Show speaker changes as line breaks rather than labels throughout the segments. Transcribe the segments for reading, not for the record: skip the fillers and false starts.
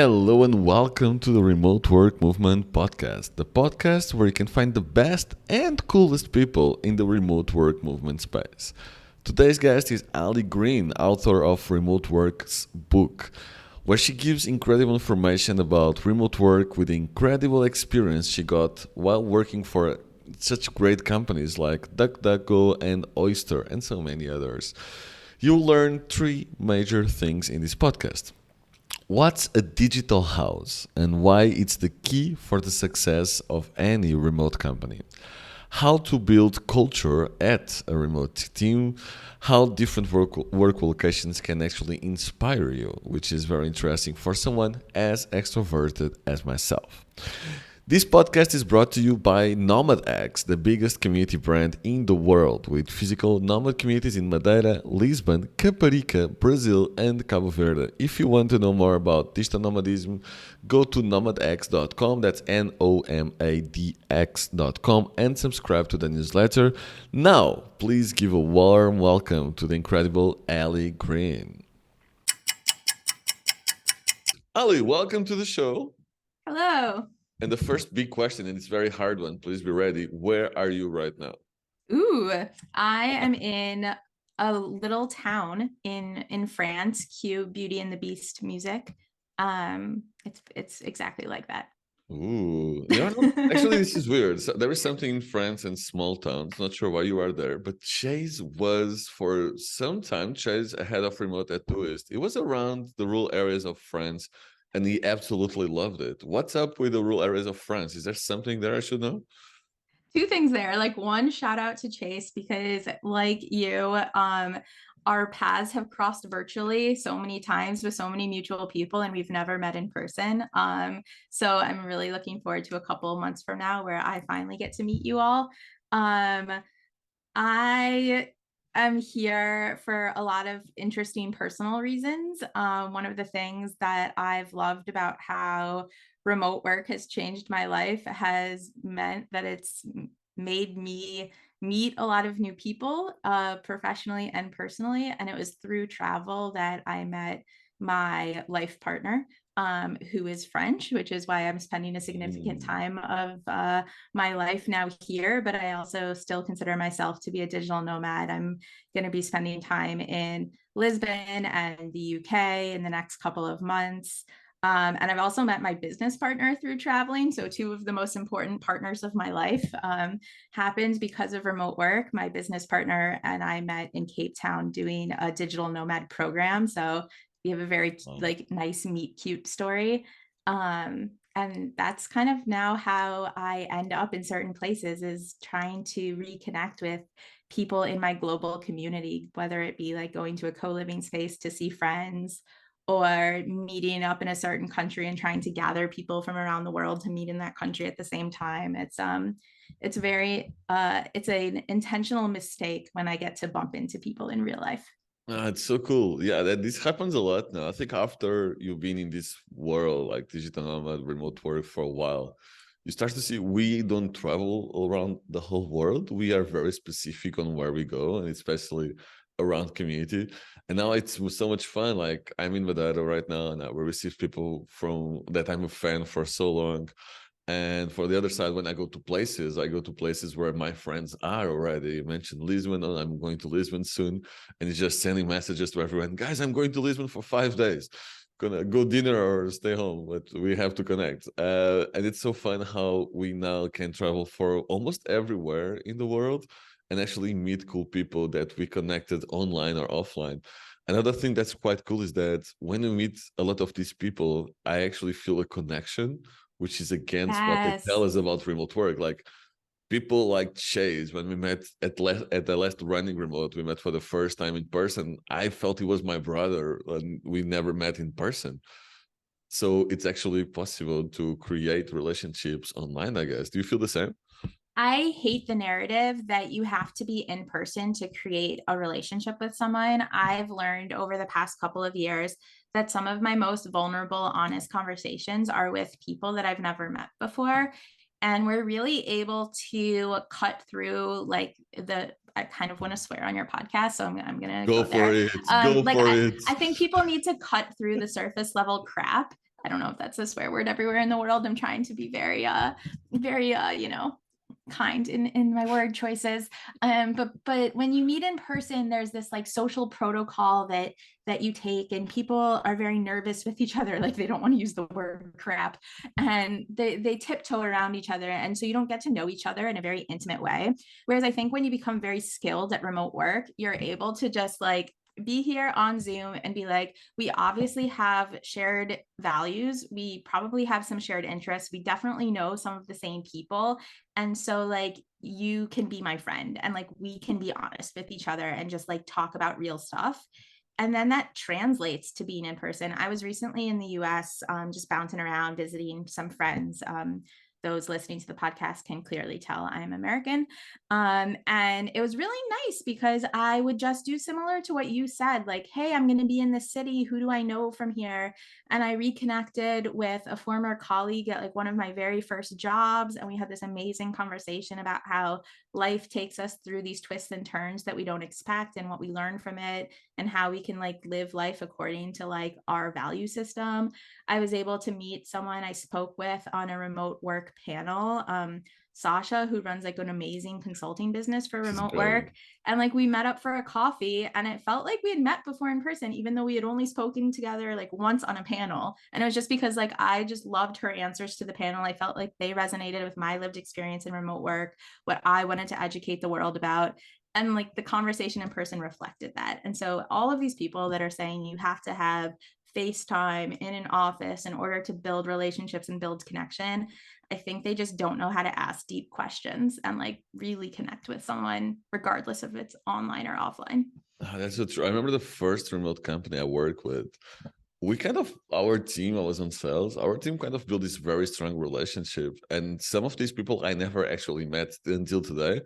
Hello and welcome to the Remote Work Movement podcast, the podcast where you can find the best and coolest people in the remote work movement space. Today's guest is Ali Greene, author of Remote Work's book, where she gives incredible information about remote work with the incredible experience she got while working for such great companies like DuckDuckGo and Oyster and so many others. You'll learn three major things in this podcast. What's a digital house and why it's the key for the success of any remote company? How to build culture at a remote team, how different work locations can actually inspire you, which is very interesting for someone as extroverted as myself. This podcast is brought to you by NomadX, the biggest community brand in the world, with physical nomad communities in Madeira, Lisbon, Caparica, Brazil, and Cabo Verde. If you want to know more about digital nomadism, go to nomadx.com, that's nomadx.com, and subscribe to the newsletter. Now, please give a warm welcome to the incredible Ali Greene. Ali, welcome to the show.
Hello.
And the first big question, and it's a very hard one, please be ready. Where are you right now?
Ooh, I am in a little town in France. Cue Beauty and the Beast music. It's exactly like that.
Ooh, actually, this is weird. So there is something in France and small towns. Not sure why you are there, but Chase was for some time. Chase ahead of remote at Twist. It was around the rural areas of France, and he absolutely loved it. What's up with the rural areas of France? Is there something there I should know?
Two things there. Like one, shout out to Chase because like you, our paths have crossed virtually so many times with so many mutual people and we've never met in person. So I'm really looking forward to a couple of months from now where I finally get to meet you all. I am here for a lot of interesting personal reasons. One of the things that I've loved about how remote work has changed my life has meant that it's made me meet a lot of new people, professionally and personally. And it was through travel that I met my life partner, who is French, which is why I'm spending a significant time of my life now here, but I also still consider myself to be a digital nomad. I'm going to be spending time in Lisbon and the UK in the next couple of months. And I've also met my business partner through traveling. So two of the most important partners of my life happened because of remote work. My business partner and I met in Cape Town doing a digital nomad program. So we have a very nice meet cute story. And that's kind of now how I end up in certain places, is trying to reconnect with people in my global community, whether it be like going to a co-living space to see friends or meeting up in a certain country and trying to gather people from around the world to meet in that country at the same time. It's an intentional mistake when I get to bump into people in real life.
It's so cool. Yeah, this happens a lot now. I think after you've been in this world, like digital nomad, remote work for a while, you start to see we don't travel around the whole world. We are very specific on where we go, and especially around community. And now it's so much fun. Like I'm in Madeira right now, and I will receive people from that I'm a fan for so long. And for the other side, when I go to places where my friends are already. You mentioned Lisbon, and I'm going to Lisbon soon. And it's just sending messages to everyone. Guys, I'm going to Lisbon for 5 days. Gonna go dinner or stay home, but we have to connect. And it's so fun how we now can travel for almost everywhere in the world and actually meet cool people that we connected online or offline. Another thing that's quite cool is that when you meet a lot of these people, I actually feel a connection, which is against what they tell us about remote work. Like people like Chase, when we met at the last running remote, we met for the first time in person. I felt he was my brother, and we never met in person. So it's actually possible to create relationships online, I guess. Do you feel the same?
I hate the narrative that you have to be in person to create a relationship with someone. I've learned over the past couple of years that some of my most vulnerable, honest conversations are with people that I've never met before. And we're really able to cut through like I kind of want to swear on your podcast, so I'm gonna
Go
go
for
there.
it. Go for it.
I think people need to cut through the surface level crap I don't know if that's a swear word everywhere in the world. I'm trying to be very, kind in my word choices. But when you meet in person, there's this like social protocol that you take, and people are very nervous with each other. Like they don't want to use the word crap, and they tiptoe around each other. And so you don't get to know each other in a very intimate way. Whereas I think when you become very skilled at remote work, you're able to just like be here on Zoom and be like, we obviously have shared values. We probably have some shared interests. We definitely know some of the same people. And so, like, you can be my friend and like we can be honest with each other and just like talk about real stuff. And then that translates to being in person. I was recently in the US, just bouncing around, visiting some friends. Those listening to the podcast can clearly tell I am American. And it was really nice because I would just do similar to what you said, like, hey, I'm going to be in this city. Who do I know from here? And I reconnected with a former colleague at like one of my very first jobs. And we had this amazing conversation about how life takes us through these twists and turns that we don't expect and what we learn from it and how we can like live life according to like our value system. I was able to meet someone I spoke with on a remote work panel, Sasha, who runs like an amazing consulting business for
She's
remote
great.
work. And like we met up for a coffee and it felt like we had met before in person, even though we had only spoken together like once on a panel. And it was just because like I just loved her answers to the panel. I felt like they resonated with my lived experience in remote work, what I wanted to educate the world about. And like the conversation in person reflected that. And so all of these people that are saying you have to have FaceTime in an office in order to build relationships and build connection, I think they just don't know how to ask deep questions and like really connect with someone, regardless if it's online or offline.
That's so true. I remember the first remote company I worked with. We kind of, our team, I was on sales, our team kind of built this very strong relationship. And some of these people I never actually met until today.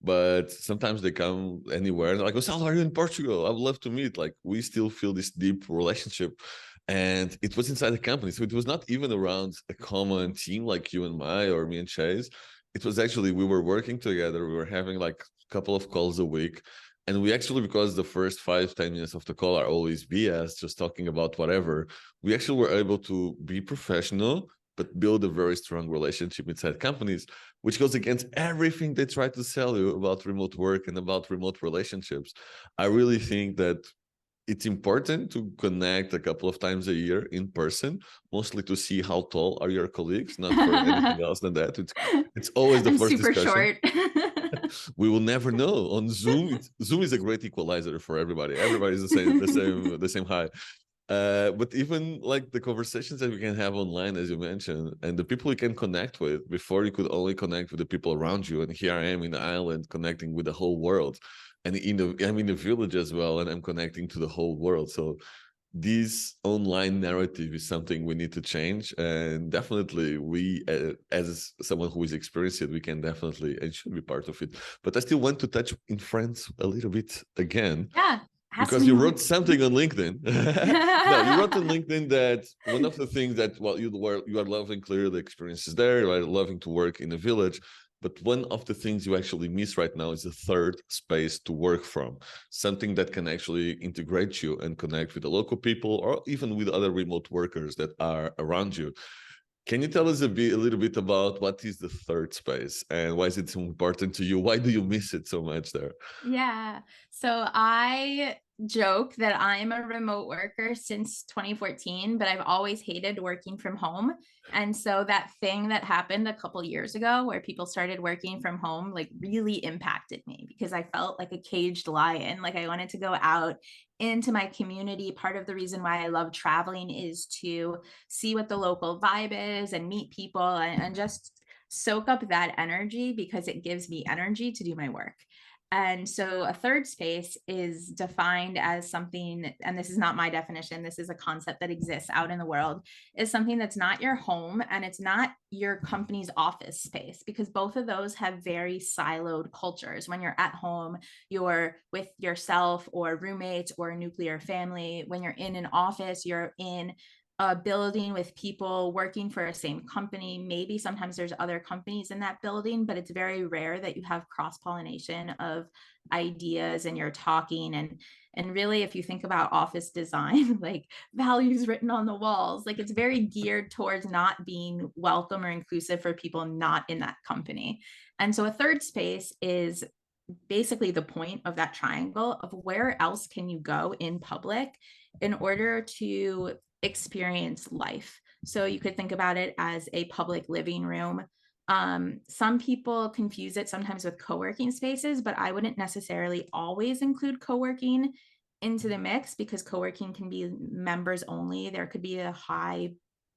But sometimes they come anywhere and they're like, oh, Sal, are you in Portugal? I would love to meet. Like, we still feel this deep relationship. And it was inside the company. So it was not even around a common team like you and my or me and Chase. It was actually, we were working together. We were having like a couple of calls a week. And we actually, because the first 5-10 minutes of the call are always BS, just talking about whatever, we actually were able to be professional, but build a very strong relationship inside companies, which goes against everything they try to sell you about remote work and about remote relationships. I really think that it's important to connect a couple of times a year in person, mostly to see how tall are your colleagues, not for anything else than that. It's always the
I'm
first
super
discussion.
short.
We will never know. On Zoom, Zoom is a great equalizer for everybody. Everybody's the same height. But even like the conversations that we can have online, as you mentioned, and the people you can connect with, before you could only connect with the people around you. And here I am in the island connecting with the whole world. And I'm in the village as well, and I'm connecting to the whole world. So this online narrative is something we need to change, and definitely we as someone who is experienced it, we can definitely and should be part of it. But I still want to touch in France a little bit again,
Yeah, has to
because
be
you
more.
wrote something on LinkedIn. No, you wrote on LinkedIn that one of the things that, well, you are loving clearly the experiences there, you are loving to work in a village, but one of the things you actually miss right now is a third space to work from, something that can actually integrate you and connect with the local people or even with other remote workers that are around you. Can you tell us a little bit about what is the third space and why is it so important to you? Why do you miss it so much there?
Yeah. So I joke that I'm a remote worker since 2014, but I've always hated working from home. And so that thing that happened a couple years ago where people started working from home like really impacted me because I felt like a caged lion. Like I wanted to go out into my community. Part of the reason why I love traveling is to see what the local vibe is and meet people and just soak up that energy because it gives me energy to do my work. And so a third space is defined as something, and this is not my definition, this is a concept that exists out in the world, is something that's not your home and it's not your company's office space, because both of those have very siloed cultures. When you're at home, you're with yourself or roommates or a nuclear family. When you're in an office, you're in a building with people working for a same company. Maybe sometimes there's other companies in that building, but it's very rare that you have cross-pollination of ideas and you're talking. And really, if you think about office design, like values written on the walls, like it's very geared towards not being welcome or inclusive for people not in that company. And so a third space is basically the point of that triangle of where else can you go in public in order to experience life. So you could think about it as a public living room. Some people confuse it sometimes with co-working spaces, but I wouldn't necessarily always include co-working into the mix because co-working can be members only. There could be a high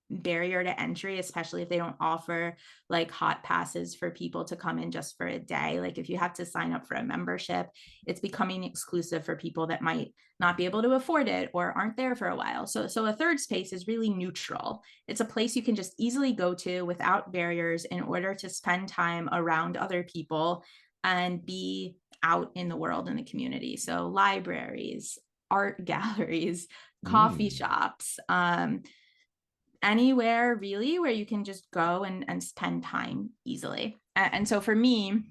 barrier to entry, especially if they don't offer like hot passes for people to come in just for a day. Like if you have to sign up for a membership, it's becoming exclusive for people that might not be able to afford it or aren't there for a while. So a third space is really neutral. It's a place you can just easily go to without barriers in order to spend time around other people and be out in the world in the community. So libraries, art galleries, coffee
Mm.
shops, anywhere really where you can just go and spend time easily. And so for me,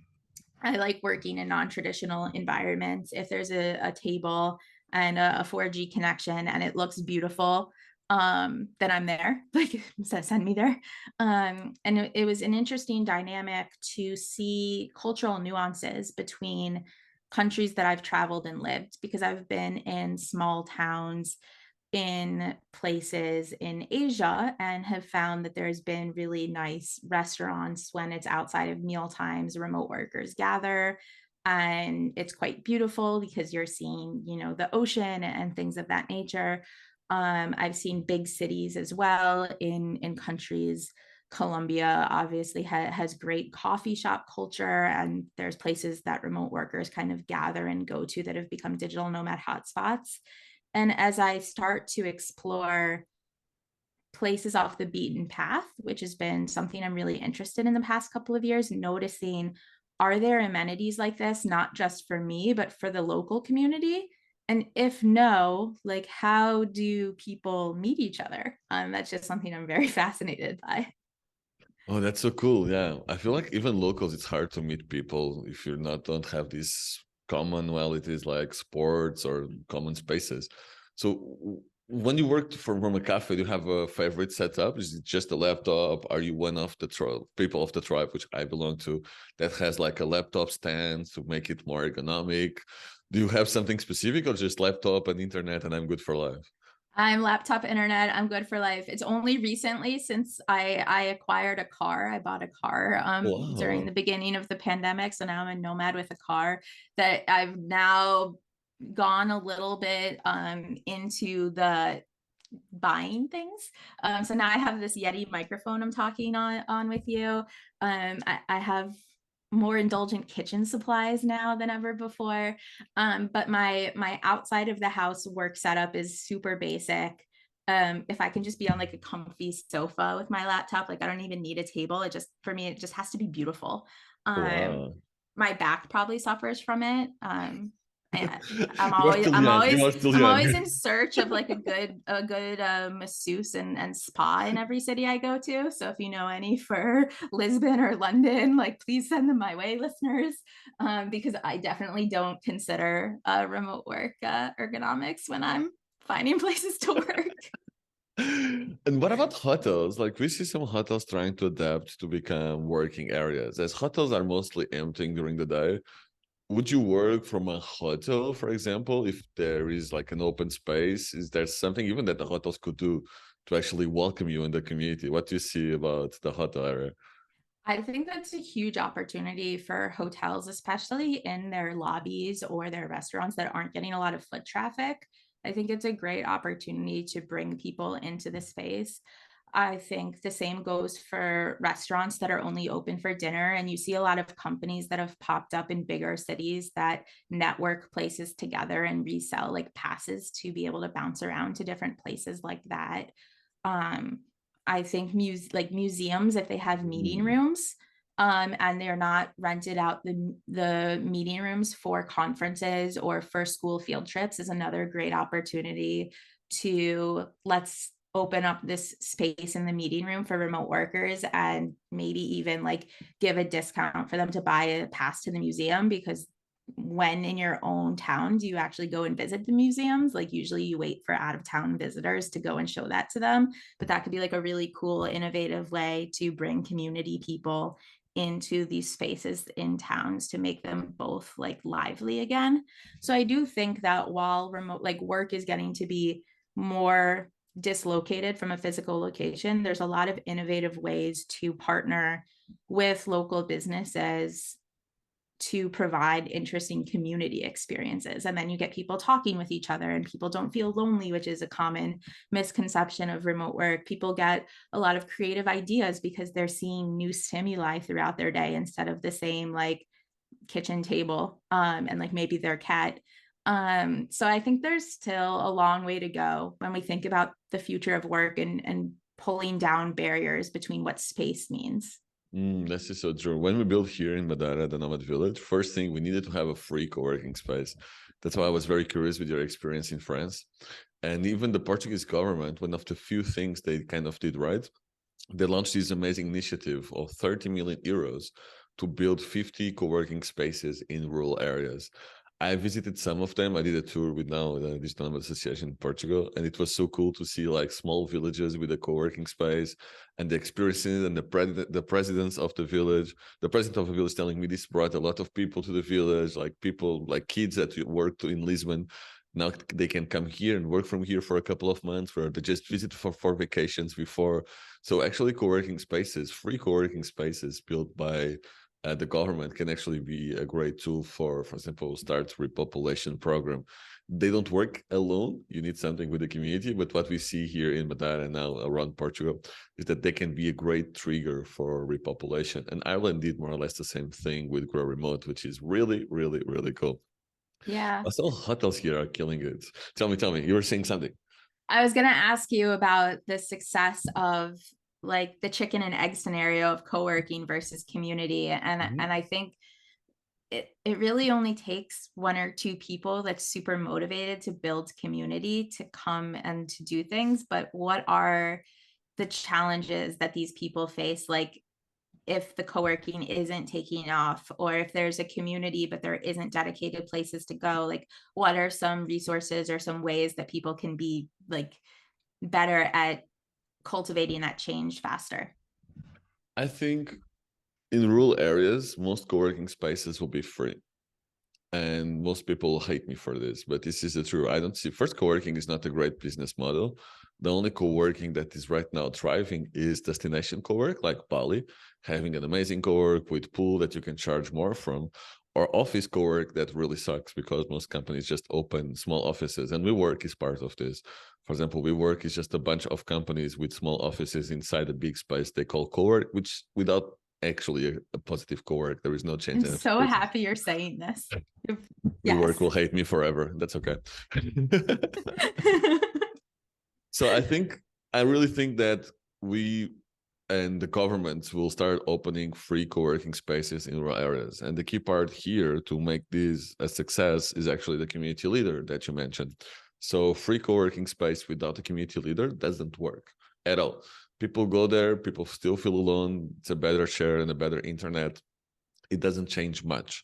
I like working in non-traditional environments. If there's a table and a 4G connection and it looks beautiful, then I'm there. Like, send me there. And it was an interesting dynamic to see cultural nuances between countries that I've traveled and lived because I've been in small towns in places in Asia and have found that there's been really nice restaurants when it's outside of meal times, remote workers gather. And it's quite beautiful because you're seeing, you know, the ocean and things of that nature. I've seen big cities as well in countries. Colombia obviously has great coffee shop culture, and there's places that remote workers kind of gather and go to that have become digital nomad hotspots. And as I start to explore places off the beaten path, which has been something I'm really interested in the past couple of years, noticing are there amenities like this, not just for me, but for the local community? And if no, like how do people meet each other? That's just something I'm very fascinated by.
Oh, that's so cool. Yeah. I feel like even locals, it's hard to meet people if you not don't have these commonalities like sports or common spaces. So when you work from a cafe, do you have a favorite setup? Is it just a laptop? Are you one of the people of the tribe, which I belong to, that has like a laptop stand to make it more ergonomic? Do you have something specific or just laptop and internet and I'm good for life?
I'm laptop internet. I'm good for life. It's only recently since I acquired a car. I bought a car during
Wow.
the beginning of the pandemic. So now I'm a nomad with a car that I've now gone a little bit into the buying things. So now I have this Yeti microphone I'm talking on with you. I have more indulgent kitchen supplies now than ever before. But my outside of the house work setup is super basic. If I can just be on like a comfy sofa with my laptop, like I don't even need a table. It just for me, it just has to be beautiful. Um,
Wow.
my back probably suffers from it. I,
You are still
I'm
young. You
always
are still
I'm
young.
always in search of like a good masseuse and spa in every city I go to. So if you know any for Lisbon or London, like please send them my way, listeners, because I definitely don't consider remote work ergonomics when I'm finding places to work.
And what about hotels? Like we see some hotels trying to adapt to become working areas, as hotels are mostly emptying during the day. Would you work from a hotel, for example, if there is like an open space? Is there something even that the hotels could do to actually welcome you in the community? What do you see about the hotel area?
I think that's a huge opportunity for hotels, especially in their lobbies or their restaurants that aren't getting a lot of foot traffic. I think it's a great opportunity to bring people into the space. I think the same goes for restaurants that are only open for dinner. And you see a lot of companies that have popped up in bigger cities that network places together and resell like passes to be able to bounce around to different places like that. Um, I think museums, if they have meeting
Mm.
rooms, and they're not rented out the meeting rooms for conferences or for school field trips, is another great opportunity to let's open up this space in the meeting room for remote workers and maybe even like give a discount for them to buy a pass to the museum, because when in your own town do you actually go and visit the museums? Like usually you wait for out of town visitors to go and show that to them, but that could be like a really cool, innovative way to bring community people into these spaces in towns to make them both like lively again. So I do think that while remote like work is getting to be more dislocated from a physical location, there's a lot of innovative ways to partner with local businesses to provide interesting community experiences. And then you get people talking with each other and people don't feel lonely, which is a common misconception of remote work. People get a lot of creative ideas because they're seeing new stimuli throughout their day instead of the same like kitchen table and like maybe their cat. So I think there's still a long way to go when we think about the future of work and pulling down barriers between what space means.
That's just so true. When we built here in Madara, the Nomad Village, first thing we needed to have a free co-working space. That's why I was very curious with your experience in France. And even the Portuguese government, one of the few things they kind of did right, they launched this amazing initiative of 30 million euros to build 50 co-working spaces in rural areas. I visited some of them. I did a tour with now the Digital Nomad Association in Portugal, and it was so cool to see like small villages with a co-working space and the experiences and the presidents of the village. The president of the village telling me this brought a lot of people to the village, like people like kids that worked in Lisbon. Now they can come here and work from here for a couple of months, where they just visit for vacations before. So actually, co-working spaces, free co-working spaces built by the government can actually be a great tool for example, start repopulation program. They don't work alone. You need something with the community. But what we see here in Madeira now around Portugal is that they can be a great trigger for repopulation. And Ireland did more or less the same thing with Grow Remote, which is really, really, really cool.
Yeah.
Also, hotels here are killing it. Tell me, you were saying something.
I was going to ask you about the success of like the chicken and egg scenario of co-working versus community. And I think it really only takes one or two people that's super motivated to build community to come and to do things. But what are the challenges that these people face? Like if the co-working isn't taking off, or if there's a community but there isn't dedicated places to go, like what are some resources or some ways that people can be like better at cultivating that change faster?
I think in rural areas, most co-working spaces will be free. And most people hate me for this, but this is the truth. I don't see, first, co-working is not a great business model. The only co-working that is right now thriving is destination co-work, like Bali, having an amazing co-work with pool that you can charge more from, or office co-work that really sucks because most companies just open small offices, and WeWork is part of this. For example, WeWork is just a bunch of companies with small offices inside a big space they call co-work, which without actually a positive co-work, there is no change.
I'm so happy you're saying this.
WeWork
Yes.
will hate me forever. That's okay. So I really think that we and the government will start opening free co-working spaces in rural areas. And the key part here to make this a success is actually the community leader that you mentioned. So free co-working space without a community leader doesn't work at all. People go there, people still feel alone. It's a better share and a better internet. It doesn't change much.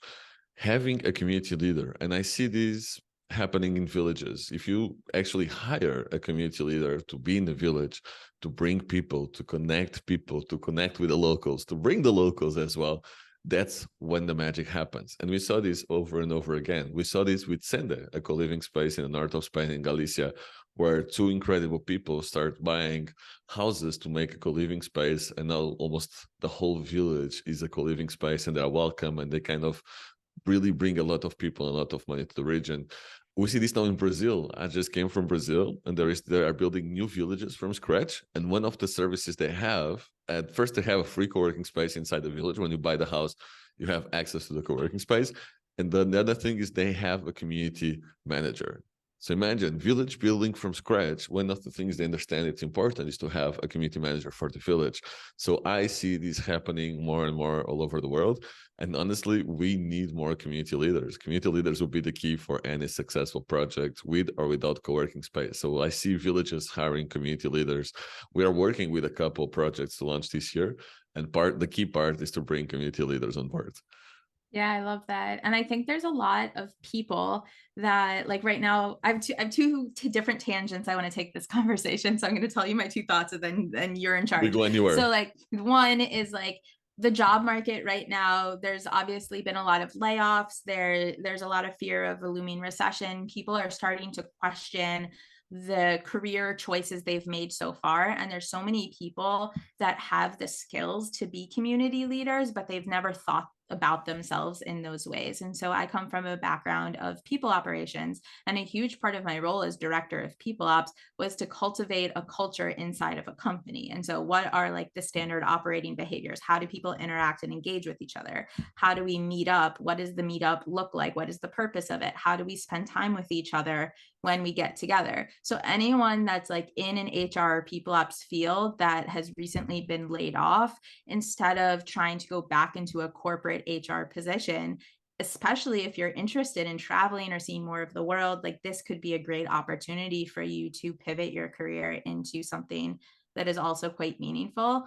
Having a community leader, and I see this happening in villages. If you actually hire a community leader to be in the village, to bring people, to connect with the locals, to bring the locals as well, that's when the magic happens. And we saw this over and over again. We saw this with Sende, a co-living space in the north of Spain, in Galicia, where two incredible people start buying houses to make a co-living space, and now almost the whole village is a co-living space, and they're welcome, and they kind of really bring a lot of people and a lot of money to the region. We see this now in Brazil. I just came from Brazil, and they are building new villages from scratch. And one of the services they have, at first they have a free co-working space inside the village. When you buy the house, you have access to the co-working space. And then the other thing is they have a community manager. So imagine village building from scratch. One of the things they understand it's important is to have a community manager for the village. So I see this happening more and more all over the world. And honestly, we need more community leaders. Community leaders will be the key for any successful project with or without co-working space. So I see villages hiring community leaders. We are working with a couple of projects to launch this year. And the key part is to bring community leaders on board.
Yeah, I love that. And I think there's a lot of people that, like, right now, I have two different tangents I want to take this conversation. So I'm going to tell you my two thoughts, and then you're in
We
charge.
go anywhere.
So like one is like the job market right now. There's obviously been a lot of layoffs. There's a lot of fear of a looming recession. People are starting to question the career choices they've made so far. And there's so many people that have the skills to be community leaders, but they've never thought about themselves in those ways. And so I come from a background of people operations, and a huge part of my role as director of people ops was to cultivate a culture inside of a company. And so what are like the standard operating behaviors? How do people interact and engage with each other? How do we meet up? What does the meetup look like? What is the purpose of it? How do we spend time with each other when we get together? So anyone that's like in an HR people ops field that has recently been laid off, instead of trying to go back into a corporate HR position, especially if you're interested in traveling or seeing more of the world, like this could be a great opportunity for you to pivot your career into something that is also quite meaningful.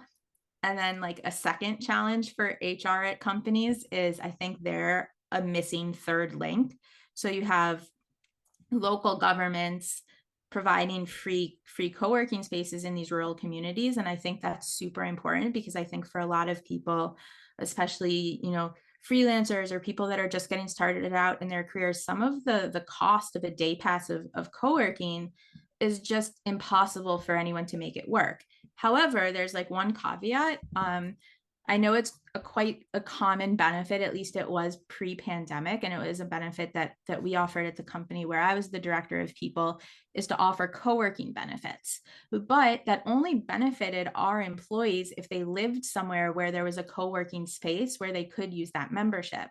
And then like a second challenge for HR at companies is I think they're a missing third link. So you have local governments providing free co-working spaces in these rural communities, and I think that's super important, because I think for a lot of people, especially freelancers or people that are just getting started out in their careers, some of the cost of a day pass of co-working is just impossible for anyone to make it work. However, there's like one caveat. I know it's quite a common benefit, at least it was pre-pandemic, and it was a benefit that we offered at the company where I was the director of people, is to offer co-working benefits. But that only benefited our employees if they lived somewhere where there was a co-working space where they could use that membership.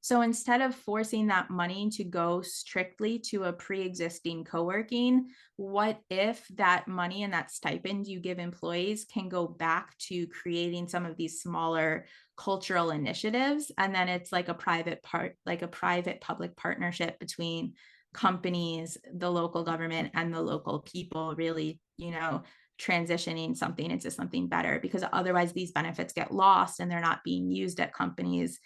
So instead of forcing that money to go strictly to a pre-existing co-working, what if that money and that stipend you give employees can go back to creating some of these smaller cultural initiatives? And then it's like a private public partnership between companies, the local government, and the local people, really, transitioning something into something better, because otherwise these benefits get lost and they're not being used at companies,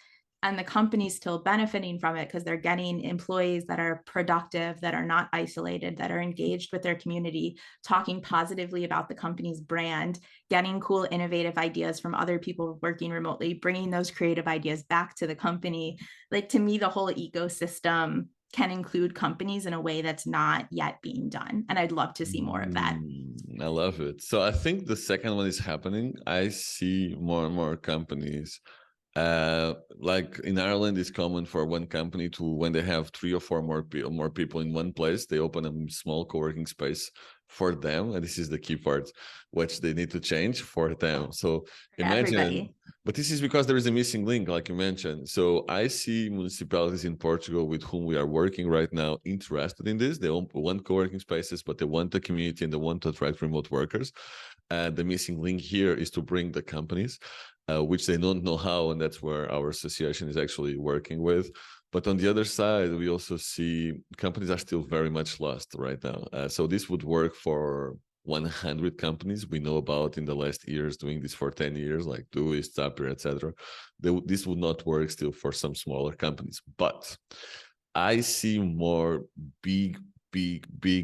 and the company's still benefiting from it because they're getting employees that are productive, that are not isolated, that are engaged with their community, talking positively about the company's brand, getting cool, innovative ideas from other people working remotely, bringing those creative ideas back to the company. Like, to me, the whole ecosystem can include companies in a way that's not yet being done. And I'd love to see more of that.
I love it. So I think the second one is happening. I see more and more companies. Like in Ireland, it's common for one company to, when they have 3 or 4 more people in one place, they open a small co-working space for them, and this is the key part, which they need to change for them. So imagine, everybody. But this is because there is a missing link, like you mentioned. So I see municipalities in Portugal with whom we are working right now interested in this. They want co-working spaces, but they want the community and they want to attract remote workers. The missing link here is to bring the companies, which they don't know how, and that's where our association is actually working with. But on the other side, we also see companies are still very much lost right now. So this would work for 100 companies we know about in the last years doing this for 10 years, like Dewey, Zapier, etc. This would not work still for some smaller companies. But I see more big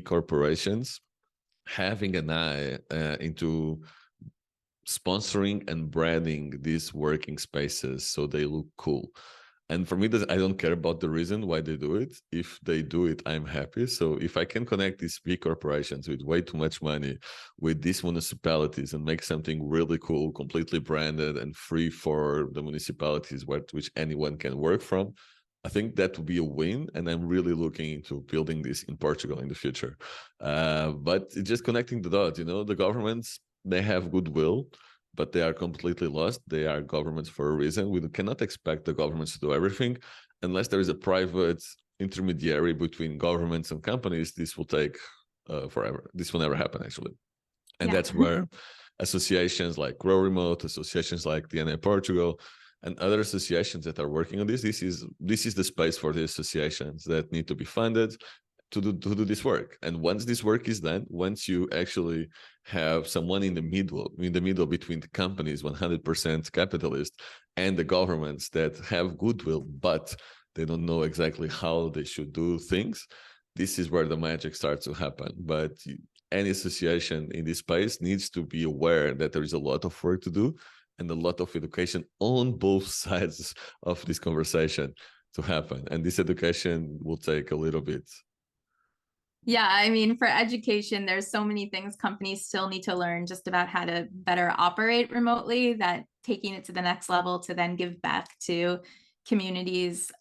corporations having an eye into sponsoring and branding these working spaces so they look cool. And for me, I don't care about the reason why they do it. If they do it, I'm happy. So if I can connect these big corporations with way too much money with these municipalities and make something really cool, completely branded and free for the municipalities which anyone can work from, I think that would be a win. And I'm really looking into building this in Portugal in the future. But just connecting the dots, the governments, they have goodwill, but they are completely lost. They are governments for a reason. We cannot expect the governments to do everything unless there is a private intermediary between governments and companies, this will take forever. This will never happen, actually. And that's where associations like Grow Remote, associations like DNA Portugal, and other associations that are working on this is the space for the associations that need to be funded to do this work. And once this work is done, once you actually have someone in the middle between the companies 100% capitalist and the governments that have goodwill, but they don't know exactly how they should do things, this is where the magic starts to happen. But any association in this space needs to be aware that there is a lot of work to do and a lot of education on both sides of this conversation to happen. And this education will take a little bit.
Yeah, I mean, for education, there's so many things companies still need to learn just about how to better operate remotely, that taking it to the next level to then give back to communities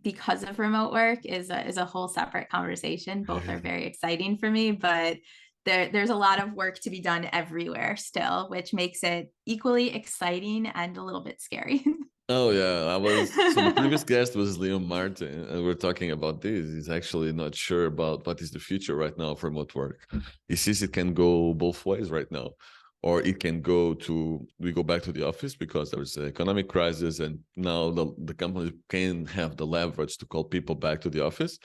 because of remote work is a whole separate conversation. Both are very exciting for me, but there's a lot of work to be done everywhere still, which makes it equally exciting and a little bit scary.
Oh yeah, so the previous guest was Leon Martin, and we're talking about this. He's actually not sure about what is the future right now for remote work. He sees it can go both ways right now, or it can we go back to the office because there's an economic crisis, and now the company can have the leverage to call people back to the office,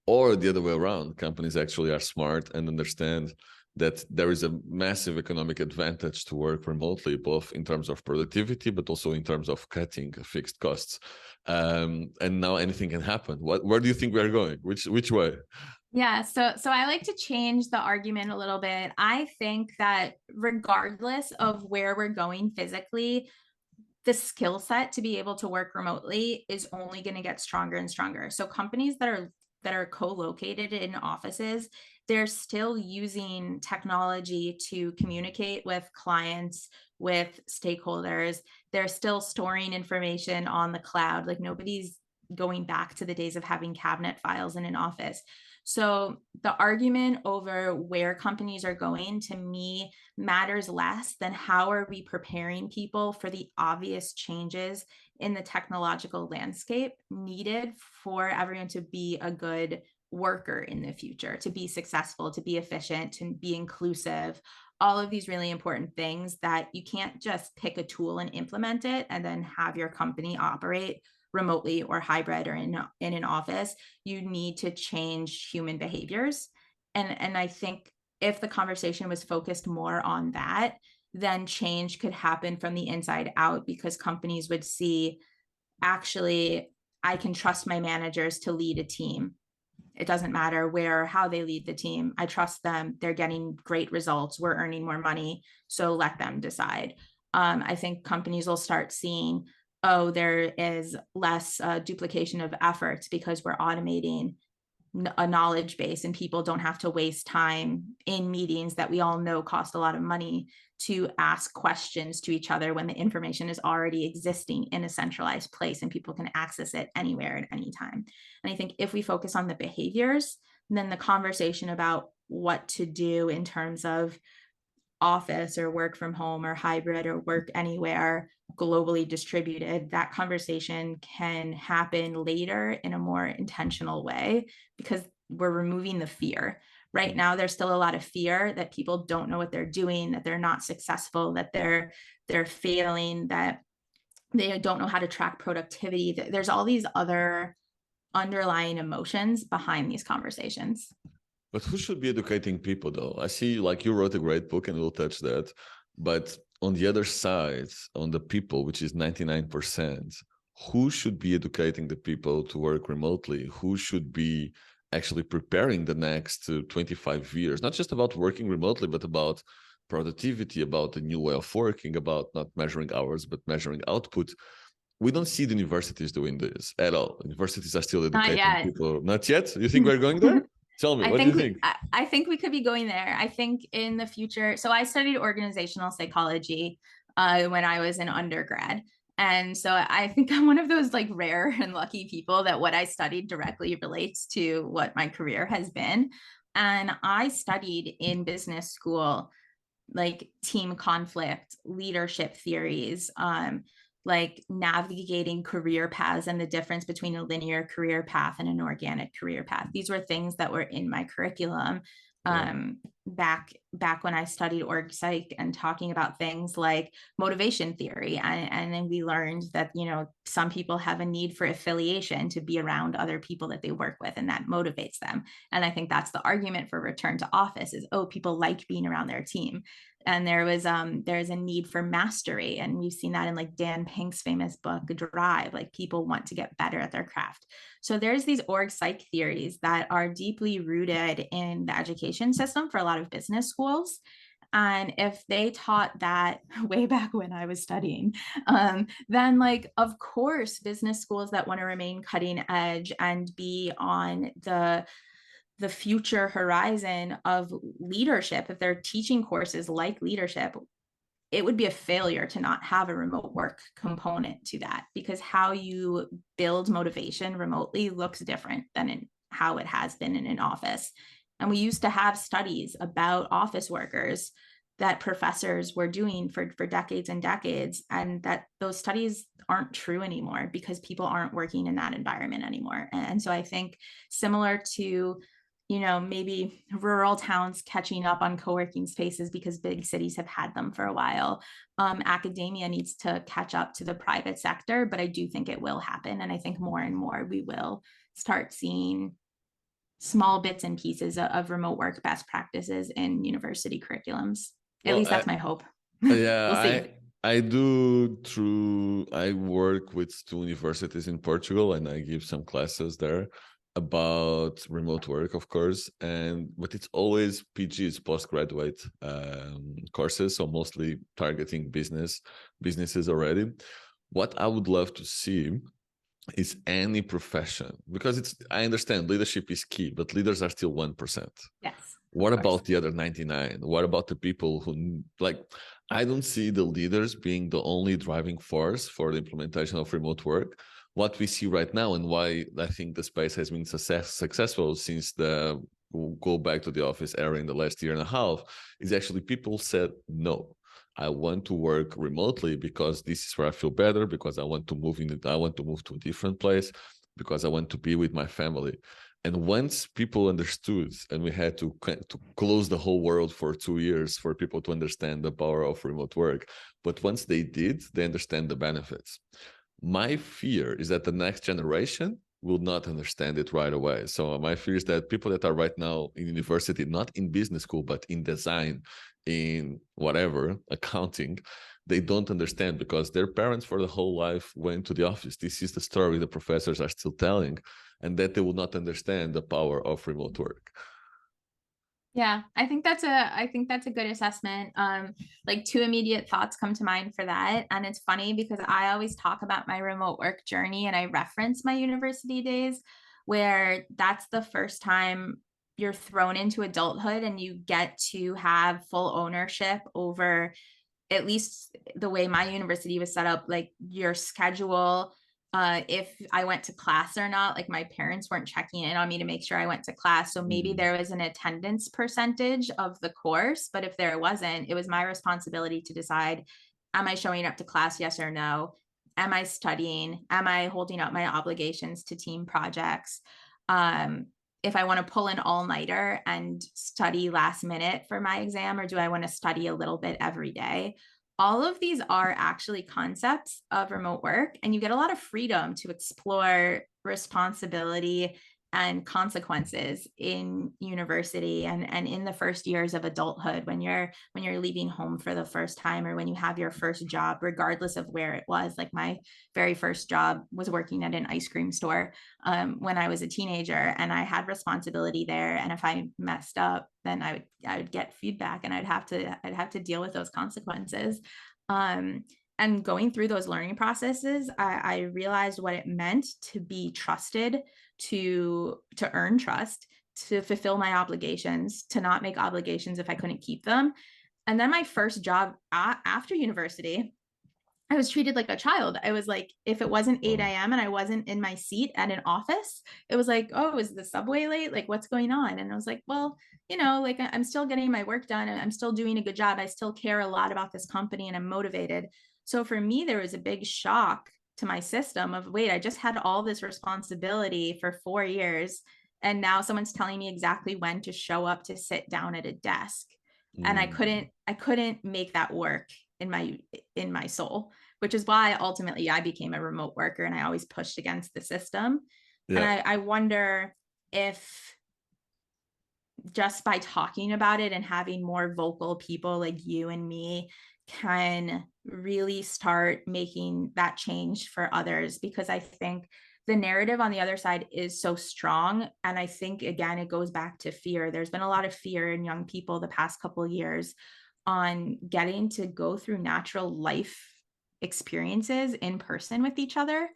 or the other way around. Companies actually are smart and understand that there is a massive economic advantage to work remotely, both in terms of productivity, but also in terms of cutting fixed costs. And now anything can happen. Where do you think we are going? Which way?
Yeah, so I like to change the argument a little bit. I think that regardless of where we're going physically, the skill set to be able to work remotely is only going to get stronger and stronger. So companies that are co-located in offices, they're still using technology to communicate with clients, with stakeholders. They're still storing information on the cloud. Like nobody's going back to the days of having cabinet files in an office. So the argument over where companies are going, to me, matters less than how are we preparing people for the obvious changes in the technological landscape needed for everyone to be a good worker in the future, to be successful, to be efficient, to be inclusive. All of these really important things that you can't just pick a tool and implement it and then have your company operate remotely or hybrid or in an office. You need to change human behaviors. And I think if the conversation was focused more on that, then change could happen from the inside out, because companies would see, actually, I can trust my managers to lead a team. It doesn't matter where or how they lead the team. I trust them. They're getting great results. We're earning more money. So let them decide. I think companies will start seeing, oh, there is less duplication of efforts because we're automating a knowledge base, and people don't have to waste time in meetings that we all know cost a lot of money to ask questions to each other when the information is already existing in a centralized place and people can access it anywhere at any time. And I think if we focus on the behaviors, then the conversation about what to do in terms of office or work from home or hybrid or work anywhere globally distributed, that conversation can happen later in a more intentional way, because we're removing the fear. Right now, there's still a lot of fear that people don't know what they're doing, that they're not successful, that they're failing, that they don't know how to track productivity. There's all these other underlying emotions behind these conversations.
But who should be educating people, though? I see, like, you wrote a great book, and we'll touch that. But on the other side, on the people, which is 99%, who should be educating the people to work remotely? Who should be actually preparing the next 25 years? Not just about working remotely, but about productivity, about the new way of working, about not measuring hours, but measuring output. We don't see the universities doing this at all. Universities are still educating people. Not yet? You think we're going there? Tell me, what do you think?
I think we could be going there. I think in the future, so I studied organizational psychology when I was an undergrad. And so I think I'm one of those like rare and lucky people that what I studied directly relates to what my career has been. And I studied in business school, like team conflict, leadership theories, like navigating career paths and the difference between a linear career path and an organic career path. These were things that were in my curriculum back when I studied org psych, and talking about things like motivation theory. And then we learned that, some people have a need for affiliation to be around other people that they work with, and that motivates them. And I think that's the argument for return to office is, oh, people like being around their team. And there's a need for mastery. And we've seen that in like Dan Pink's famous book, Drive, like people want to get better at their craft. So there's these org psych theories that are deeply rooted in the education system for a lot of business schools. And if they taught that way back when I was studying, then like, of course, business schools that want to remain cutting edge and be on the future horizon of leadership, if they're teaching courses like leadership, it would be a failure to not have a remote work component to that, because how you build motivation remotely looks different than in how it has been in an office. And we used to have studies about office workers that professors were doing for decades and decades, and that those studies aren't true anymore because people aren't working in that environment anymore. And so I think, similar to maybe rural towns catching up on co-working spaces because big cities have had them for a while, academia needs to catch up to the private sector, but I do think it will happen. And I think more and more we will start seeing small bits and pieces of remote work best practices in university curriculums. At
Well,
least that's my hope.
yeah,
We'll see.
I work with two universities in Portugal, and I give some classes there about remote work, of course, but it's always PGs, postgraduate courses, so mostly targeting businesses already. What I would love to see is any profession, because I understand leadership is key, but leaders are still 1%.
Yes.
What about the other 99? What about the people who, like, I don't see the leaders being the only driving force for the implementation of remote work. What we see right now, and why I think the space has been successful since the go back to the office era in the last year and a half, is actually people said, no, I want to work remotely because this is where I feel better, because I want to move to a different place, because I want to be with my family. And once people understood, and we had to close the whole world for 2 years for people to understand the power of remote work. But once they did, they understand the benefits. My fear is that the next generation will not understand it right away. So my fear is that people that are right now in university, not in business school, but in design, in whatever, accounting, they don't understand because their parents for the whole life went to the office. This is the story the professors are still telling, and that they will not understand the power of remote work.
Yeah, I think that's a good assessment. Like, two immediate thoughts come to mind for that. And it's funny because I always talk about my remote work journey and I reference my university days, where that's the first time you're thrown into adulthood and you get to have full ownership over, at least the way my university was set up, like your schedule. If I went to class or not, like my parents weren't checking in on me to make sure I went to class. So maybe there was an attendance percentage of the course, but if there wasn't, it was my responsibility to decide, am I showing up to class? Yes or no? Am I studying? Am I holding up my obligations to team projects? If I want to pull an all-nighter and study last minute for my exam, or do I want to study a little bit every day? All of these are actually concepts of remote work, and you get a lot of freedom to explore responsibility and consequences in university and in the first years of adulthood, when you're leaving home for the first time, or when you have your first job, regardless of where it was. Like, my very first job was working at an ice cream store when I was a teenager, and I had responsibility there, and if I messed up, then I would get feedback, and I'd have to deal with those consequences. And going through those learning processes, I realized what it meant to be trusted, to earn trust, to fulfill my obligations, to not make obligations if I couldn't keep them. And then my first job after university, I was treated like a child. I was like, if it wasn't 8 a.m. and I wasn't in my seat at an office, it was like, oh, is the subway late? Like, what's going on? And I was like, well, like, I'm still getting my work done and I'm still doing a good job. I still care a lot about this company and I'm motivated. So for me, there was a big shock to my system of, wait, I just had all this responsibility for 4 years. And now someone's telling me exactly when to show up to sit down at a desk. And
Mm.
I couldn't make that work in my soul, which is why ultimately I became a remote worker and I always pushed against the system. And
Yeah.
I wonder if just by talking about it and having more vocal people like you and me can really start making that change for others, because I think the narrative on the other side is so strong. And I think, again, it goes back to fear. There's been a lot of fear in young people the past couple of years on getting to go through natural life experiences in person with each other.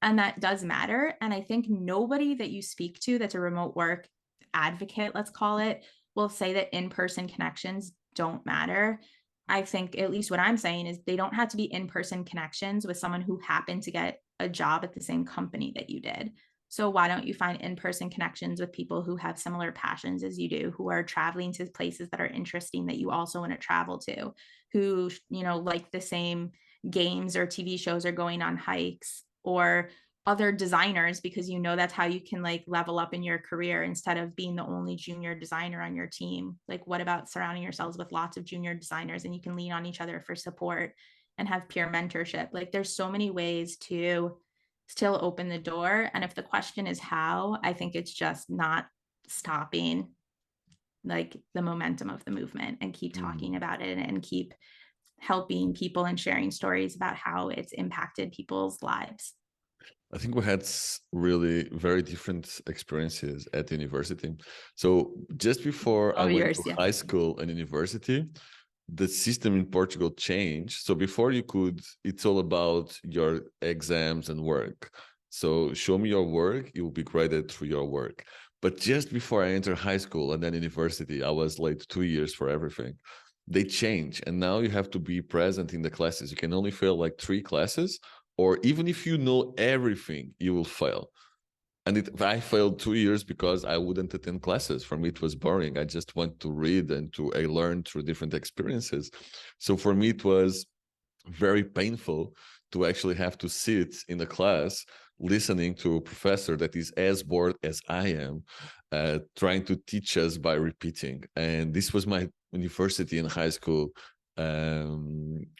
And that does matter. And I think nobody that you speak to that's a remote work advocate, let's call it, will say that in-person connections don't matter. I think at least what I'm saying is they don't have to be in-person connections with someone who happened to get a job at the same company that you did. So why don't you find in-person connections with people who have similar passions as you do, who are traveling to places that are interesting that you also want to travel to, who, like the same games or TV shows, are going on hikes, or other designers, because that's how you can like level up in your career instead of being the only junior designer on your team. Like, what about surrounding yourselves with lots of junior designers and you can lean on each other for support and have peer mentorship? Like, there's so many ways to still open the door. And if the question is how, I think it's just not stopping like the momentum of the movement and keep talking
Mm.
about it and keep helping people and sharing stories about how it's impacted people's lives.
I think we had really very different experiences at university. So just before I
Oh,
went
yours,
to
yeah.
high school and university, the system in Portugal changed. So before it's all about your exams and work. So show me your work, you will be graded through your work. But just before I entered high school and then university, I was late 2 years for everything. They change, and now you have to be present in the classes. You can only fail like 3 classes, or even if you know everything, you will fail. And I failed 2 years because I wouldn't attend classes. For me, it was boring. I just want to read and to learn through different experiences. So for me, it was very painful to actually have to sit in the class listening to a professor that is as bored as I am, trying to teach us by repeating. And this was my university and high school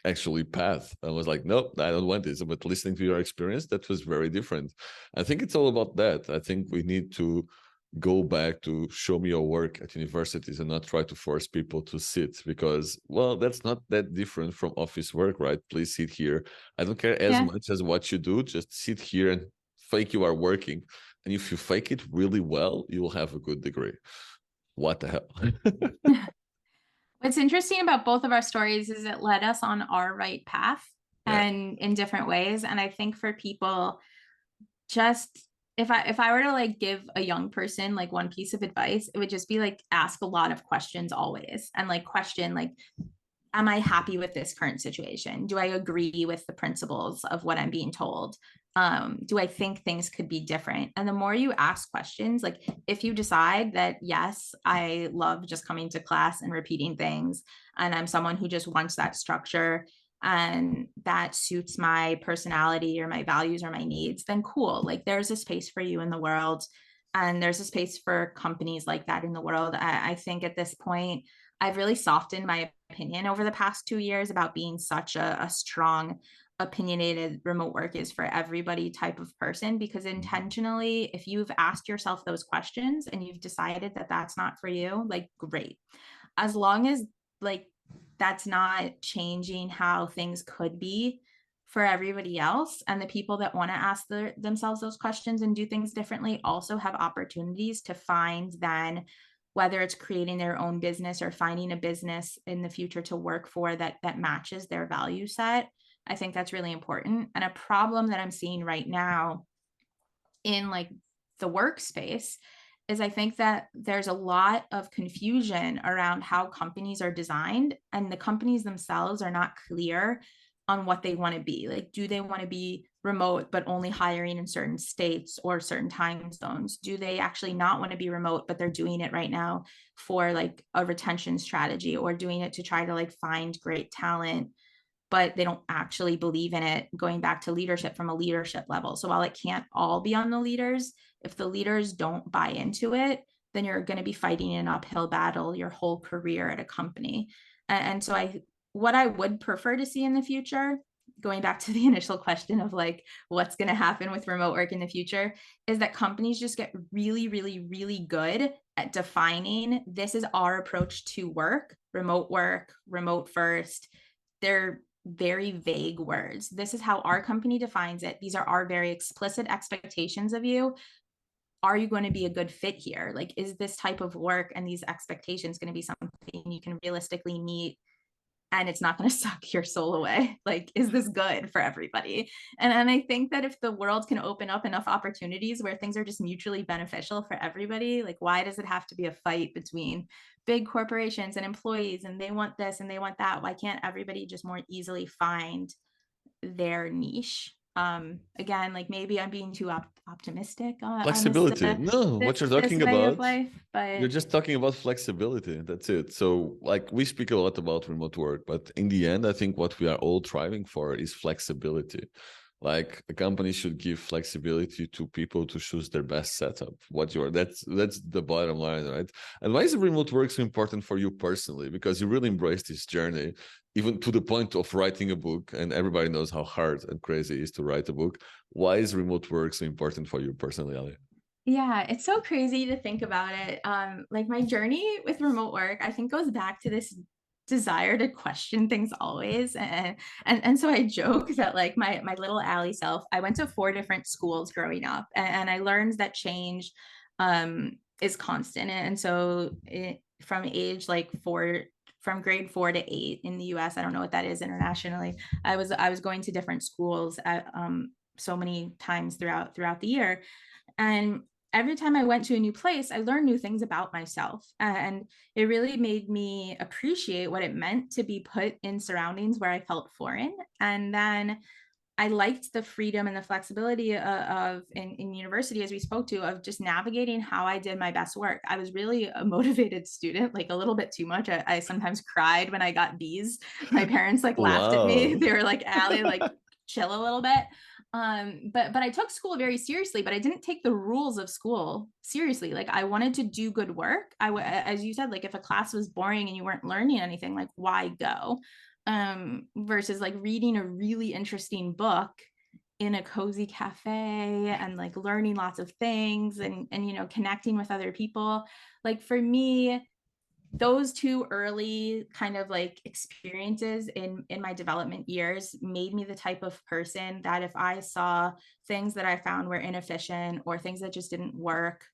actually path. I was like, nope, I don't want this. But listening to your experience, that was very different. I think it's all about that. I think we need to go back to show me your work at universities and not try to force people to sit, because, well, that's not that different from office work, right? Please sit here. I don't care as
Yeah.
much as what you do. Just sit here and fake you are working. And if you fake it really well, you will have a good degree. What the hell?
What's interesting about both of our stories is it led us on our right path
Yeah.
and in different ways. And I think for people, just if I were to like give a young person like one piece of advice, it would just be like ask a lot of questions always, and like question like, am I happy with this current situation? Do I agree with the principles of what I'm being told? Do I think things could be different? And the more you ask questions, like if you decide that, yes, I love just coming to class and repeating things, and I'm someone who just wants that structure and that suits my personality or my values or my needs, then cool. Like there's a space for you in the world. And there's a space for companies like that in the world. I think at this point, I've really softened my opinion over the past 2 years about being such a strong, opinionated remote work is for everybody type of person, because intentionally, if you've asked yourself those questions and you've decided that that's not for you, like great. As long as like that's not changing how things could be for everybody else, and the people that want to ask themselves those questions and do things differently also have opportunities to find then, whether it's creating their own business or finding a business in the future to work for that matches their value set. I think that's really important. And a problem that I'm seeing right now in like the workspace is I think that there's a lot of confusion around how companies are designed, and the companies themselves are not clear on what they want to be. Like, do they want to be remote but only hiring in certain states or certain time zones? Do they actually not want to be remote but they're doing it right now for like a retention strategy, or doing it to try to like find great talent but they don't actually believe in it, going back to leadership from a leadership level. So while it can't all be on the leaders, if the leaders don't buy into it, then you're going to be fighting an uphill battle your whole career at a company. And so what I would prefer to see in the future, going back to the initial question of like what's going to happen with remote work in the future, is that companies just get really, really, really good at defining this is our approach to work, remote first. They're very vague words. This is how our company defines it. These are our very explicit expectations of you. Are you going to be a good fit here? Like, is this type of work and these expectations going to be something you can realistically meet and it's not going to suck your soul away? Like, is this good for everybody? And I think that if the world can open up enough opportunities where things are just mutually beneficial for everybody, like, why does it have to be a fight between big corporations and employees and they want this and they want that? Why can't everybody just more easily find their niche? Again, like maybe I'm being too optimistic on
Flexibility. No, what you're
this
talking
way of
about,
life,
you're
but
just talking about flexibility. That's it. So, like, we speak a lot about remote work, but in the end, I think what we are all striving for is flexibility. Like, a company should give flexibility to people to choose their best setup. That's the bottom line, right? And why is remote work so important for you personally? Because you really embrace this journey, even to the point of writing a book, and everybody knows how hard and crazy it is to write a book. Why is remote work so important for you personally, Ali?
yeah, it's so crazy to think about it. Like my journey with remote work, I think goes back to this desire to question things always. And so I joke that like my little Ali self, I went to 4 different schools growing up, and I learned that change is constant. And so from age like from grade 4 to 8 in the US, I don't know what that is internationally. I was going to different schools at so many times throughout the year. And every time I went to a new place, I learned new things about myself. And it really made me appreciate what it meant to be put in surroundings where I felt foreign. And then I liked the freedom and the flexibility of in university, as we spoke to, of just navigating how I did my best work. I was really a motivated student, like a little bit too much. I sometimes cried when I got B's. My parents like laughed at me.
Wow.
They were like, "Ali, like chill a little bit." But I took school very seriously, but I didn't take the rules of school seriously. Like I wanted to do good work. As you said, like if a class was boring and you weren't learning anything, like why go? Versus like reading a really interesting book in a cozy cafe and like learning lots of things and connecting with other people. Like for me, those 2 early kind of like experiences in my development years made me the type of person that if I saw things that I found were inefficient or things that just didn't work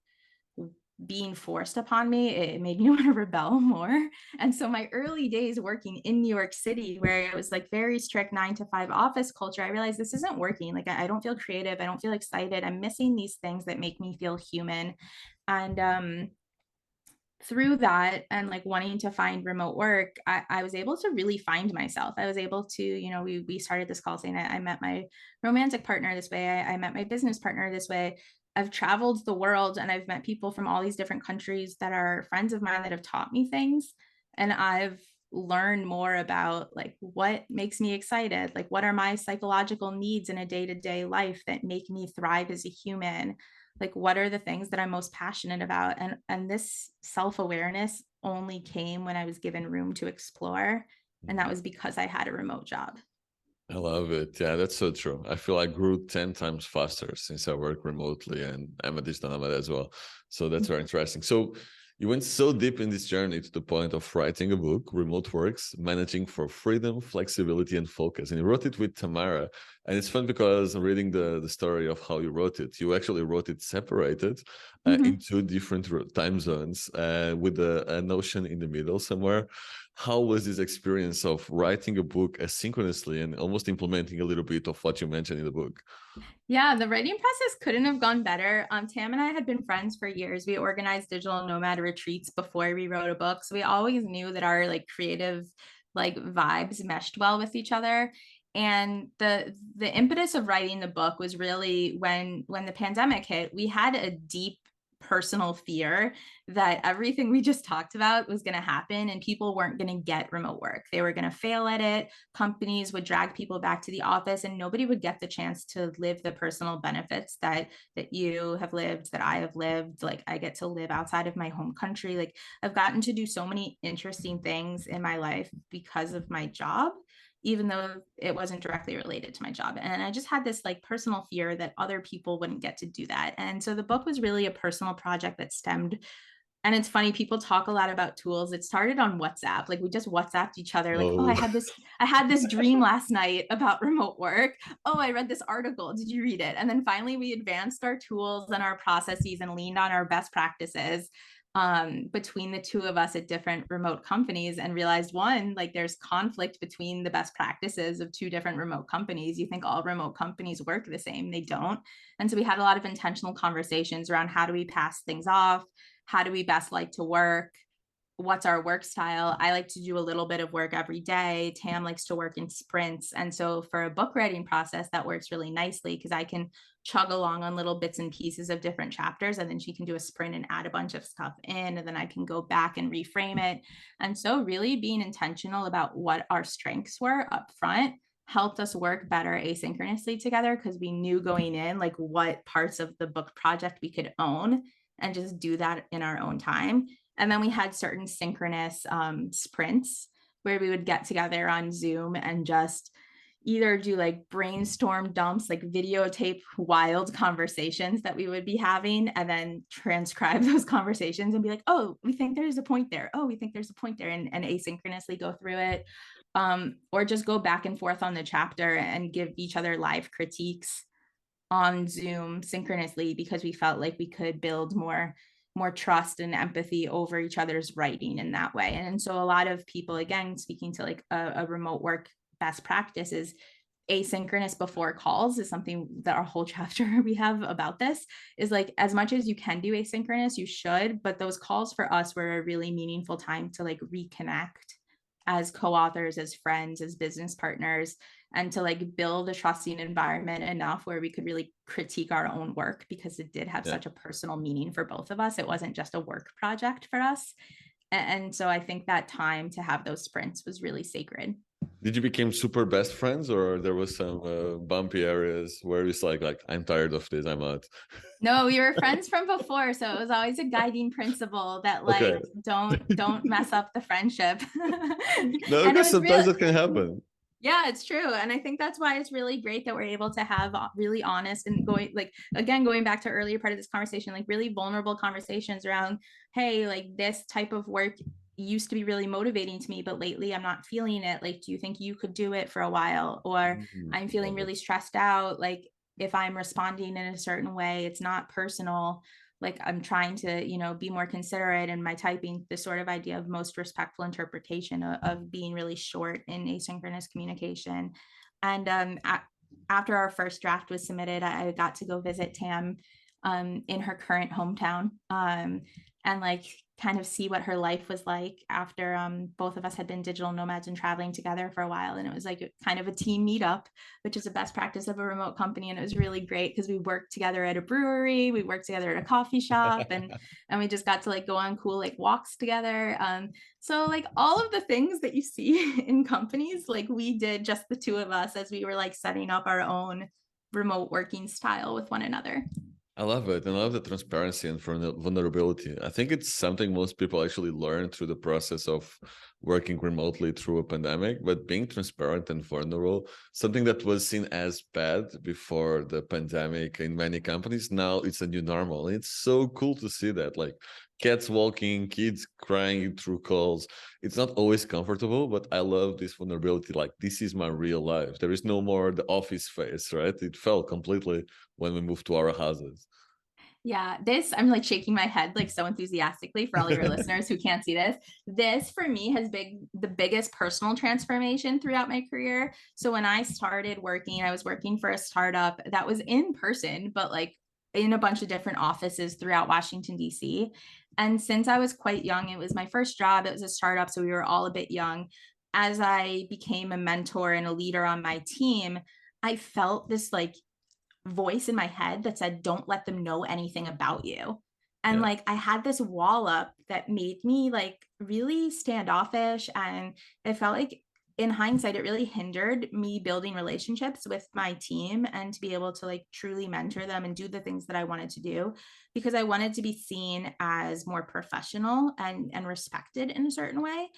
being forced upon me, it made me want to rebel more. And so my early days working in New York City, where it was like very strict 9 to 5 office culture, I realized this isn't working. Like I don't feel creative, I don't feel excited, I'm missing these things that make me feel human. And through that and like wanting to find remote work, I was able to really find myself. I was able to, we started this call saying I met my romantic partner this way. I met my business partner this way. I've traveled the world and I've met people from all these different countries that are friends of mine that have taught me things. And I've learned more about like what makes me excited, like what are my psychological needs in a day-to-day life that make me thrive as a human, like what are the things that I'm most passionate about. And this self-awareness only came when I was given room to explore, and that was because I had a remote job.
I love it. Yeah, that's so true. I feel I grew 10 times faster since I work remotely, and I'm a digital nomad as well. So that's very interesting. So you went so deep in this journey to the point of writing a book, Remote Works, Managing for Freedom, Flexibility, and Focus. And you wrote it with Tamara. And it's fun because I'm reading the story of how you wrote it. You actually wrote it separated in 2 different time zones with an ocean in the middle somewhere. How was this experience of writing a book asynchronously and almost implementing a little bit of what you mentioned in the book?
Yeah, the writing process couldn't have gone better. Tam and I had been friends for years. We organized digital nomad retreats before we wrote a book. So we always knew that our like creative like vibes meshed well with each other. And the impetus of writing the book was really when the pandemic hit. We had a deep personal fear that everything we just talked about was going to happen and people weren't going to get remote work. They were going to fail at it. Companies would drag people back to the office and nobody would get the chance to live the personal benefits that you have lived, that I have lived. Like I get to live outside of my home country. Like I've gotten to do so many interesting things in my life because of my job, even though it wasn't directly related to my job. And I just had this like personal fear that other people wouldn't get to do that. And so the book was really a personal project that stemmed. And it's funny, people talk a lot about tools. It started on WhatsApp. Like we just WhatsApped each other, like, oh,
Oh,
I had this dream last night about remote work. Oh, I read this article. Did you read it? And then finally we advanced our tools and our processes and leaned on our best practices between the two of us at different remote companies, and realized, one, like there's conflict between the best practices of two different remote companies. You think all remote companies work the same, they don't. And so we had a lot of intentional conversations around how do we pass things off, how do we best like to work, what's our work style. I like to do a little bit of work every day. Tam likes to work in sprints. And so for a book writing process, that works really nicely because I can chug along on little bits and pieces of different chapters, and then she can do a sprint and add a bunch of stuff in, and then I can go back and reframe it. And so really being intentional about what our strengths were up front helped us work better asynchronously together, because we knew going in like what parts of the book project we could own and just do that in our own time. And then we had certain synchronous sprints where we would get together on Zoom and just either do like brainstorm dumps, like videotape wild conversations that we would be having, and then transcribe those conversations and be like, oh, we think there's a point there. Oh, we think there's a point there, and asynchronously go through it. Or just go back and forth on the chapter and give each other live critiques on Zoom synchronously, because we felt like we could build more trust and empathy over each other's writing in that way. And so a lot of people, again, speaking to like a remote work best practice, is asynchronous before calls is something that our whole chapter we have about this is like, as much as you can do asynchronous, you should, but those calls for us were a really meaningful time to like reconnect as co-authors, as friends, as business partners, and to like build a trusting environment enough where we could really critique our own work, because it did have such a personal meaning for both of us. It wasn't just a work project for us. And so I think that time to have those sprints was really sacred.
did you become super best friends, or there was some bumpy areas where it's like I'm tired of this, I'm out?
No, we were friends from before, so it was always a guiding principle that like
Okay.
don't mess up the friendship.
No,
And it
because
was
sometimes
real.
that can happen.
Yeah, it's true. And I think that's why it's really great that we're able to have really honest and going, like, again, going back to earlier part of this conversation, like really vulnerable conversations around, hey, like this type of work used to be really motivating to me, but lately I'm not feeling it. Like, do you think you could do it for a while? Or I'm feeling
Love it.
really stressed out. Like, if I'm responding in a certain way, it's not personal. Like I'm trying to, be more considerate in my typing, the sort of idea of most respectful interpretation of being really short in asynchronous communication. And after our first draft was submitted, I got to go visit Tam in her current hometown, and like kind of see what her life was like after both of us had been digital nomads and traveling together for a while. And it was like kind of a team meetup, which is a best practice of a remote company. And it was really great because we worked together at a brewery, we worked together at a coffee shop, and we just got to like go on cool like walks together. So like all of the things that you see in companies, like we did, just the two of us, as we were like setting up our own remote working style with one another.
I love it. And I love the transparency and vulnerability. I think it's something most people actually learn through the process of working remotely through a pandemic, but being transparent and vulnerable, something that was seen as bad before the pandemic in many companies, now it's a new normal. And it's so cool to see that, like cats walking, kids crying through calls. It's not always comfortable, but I love this vulnerability. Like, this is my real life. There is no more the office face, right? It fell completely when we moved to our houses.
Yeah, I'm like shaking my head like so enthusiastically for all your listeners who can't see this. This for me has been the biggest personal transformation throughout my career. So when I started working, I was working for a startup that was in person, but like in a bunch of different offices throughout Washington, D.C. And since I was quite young, it was my first job. It was a startup, so we were all a bit young. As I became a mentor and a leader on my team, I felt this like voice in my head that said, don't let them know anything about you. And
Yeah.
like I had this wall up that made me like really standoffish. And it felt like in hindsight, it really hindered me building relationships with my team and to be able to like truly mentor them and do the things that I wanted to do, because I wanted to be seen as more professional and respected in a certain way.